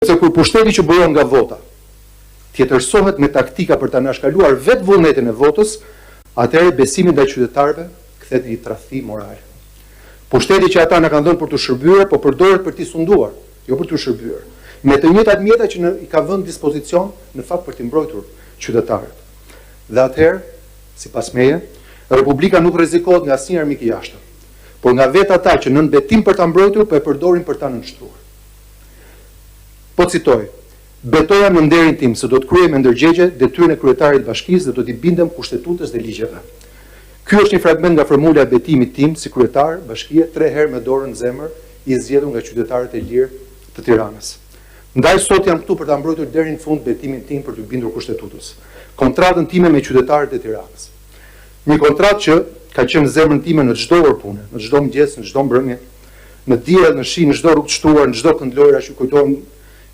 Se kur pushteti që bëron nga vota tjetërsohet me taktika për ta nashkaluar vetë vullnetin e votës, atëherë besimi ndaj qytetarëve kthehet në një tradhti morale. Pushteti që ata na kanë dhënë për të shërbyer, po përdoret për t'i sunduar, jo për të shërbyer. Me të njëjtat mjeta që i ka vënë dispozicion në fakt për t'i mbrojtur qytetarët. Dhe atëherë, sipas meje, Republika nuk rrezikohet nga asnjë armik i jashtëm, por nga vetë ata që nën betim për ta mbrojtur po e përdorin për ta nënshtruar. Po citoj, betoja në nderin tim se do të kryej me ndërgjegje detyrën e kryetarit të bashkisë dhe do t'i bindem kushtetutës dhe ligjeve. Ky është një fragment nga formula e betimit tim si kryetar bashkie 3 herë me dorën në zemër i zgjedhur nga qytetarët e lirë të Tiranës. Ndaj sot jam këtu për ta mbrojtur deri në fund betimin tim për të bindur kushtetutës. Kontratën time me qytetarët e Tiranës. Një kontratë që ka qenë në zemrën time në çdo orë pune, në çdo mëngjes, në çdo mbrëmje, në diell, në shi, në çdo rrugë të shtuar, në çdo kënd lojra që kujtojmë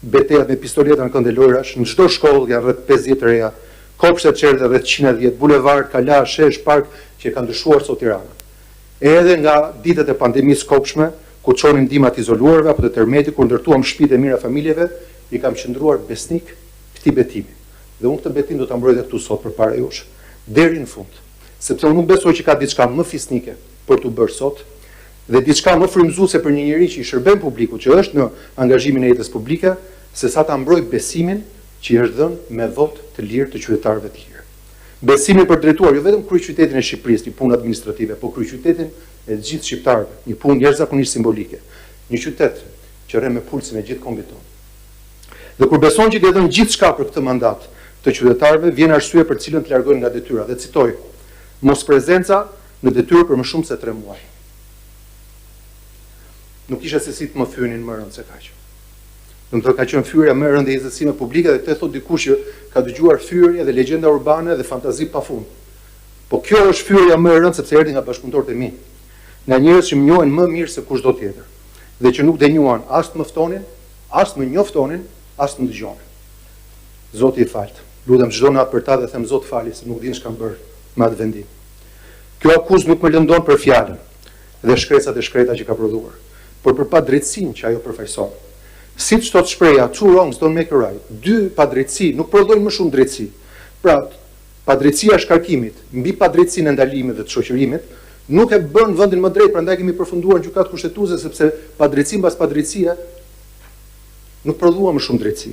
betejat me pistoleta në kënd lojrash, në çdo shkollë janë rreth 50 të reja, kopshte të çerdhe rreth 110, bulevard, kala, shesh, park që kanë ndryshuar sot Tirana. Edhe nga ditët e pandemisë kopshme, ku çonin ndihmat izoluarve apo të tërmeti, kur ndërtuam shtëpitë e mira familjeve, i kam qëndruar besnik këtij betimi. Dhe unë këtë betim do ta mbroj edhe këtu sot përpara jush, deri në fund. Sepse unë nuk besoj që ka diçka më fisnike për t'u bërë sot, dhe diçka më frymëzuese për një njerëz që i shërben publikut, që është në angazhimin e jetës publike, se sa ta mbroj besimin që i është dhënë me votë të lirë të qytetarëve të lirë. Besimin për drejtuar jo vetëm kryeqytetin e Shqipërisë, një punë administrative, por kryeqytetin e gjithë shqiptarëve, një punë jashtëzakonisht simbolike, një qytet që rre me pulsin e gjithë kombit tonë. Dhe kur beson që i ka dhënë gjithçka për këtë mandat të qytetarëve, vjen arsye për cilën të largojnë nga detyra. Dhe citoj: mos prezenca në detyrë për më shumë se 3 muaj. Nuk isha se si të më fyenin më rënd se kaq. Do të thotë ka qenë fyerja më e rëndë e izësime publike dhe këtë thot dikush që ka dëgjuar fyerje dhe legjenda urbane dhe fantazi pafund. Po kjo është fyerja më e rëndë sepse erdhi nga bashkëpunëtorët e mi, nga njerëz që më njohin më mirë se kushdo tjetër dhe që nuk denjuan as të më ftonin, as të më njoftonin, as të më dëgjonin. Zoti i falt. Lutem çdo natë për ta dhe them Zot fali se nuk din ç'kam bërë me atë vendim. Kjo akuzë nuk më lëndon për fjalën dhe shkresat e shkreta që ka prodhuar, por për padrejtësinë që ajo përfaqëson. Siç thot shpreha, two wrongs don't make a right. 2 padrejtësi nuk prodhojnë më shumë drejtësi. Pra, padrejtësia e shkarkimit mbi padrejtësinë e ndalimit dhe të shoqërimit nuk e bën vendin më drejt, prandaj kemi përfunduar në gjykatë kushtetuese sepse padrejtësi mbas padrejtësie nuk prodhuan më shumë drejtësi.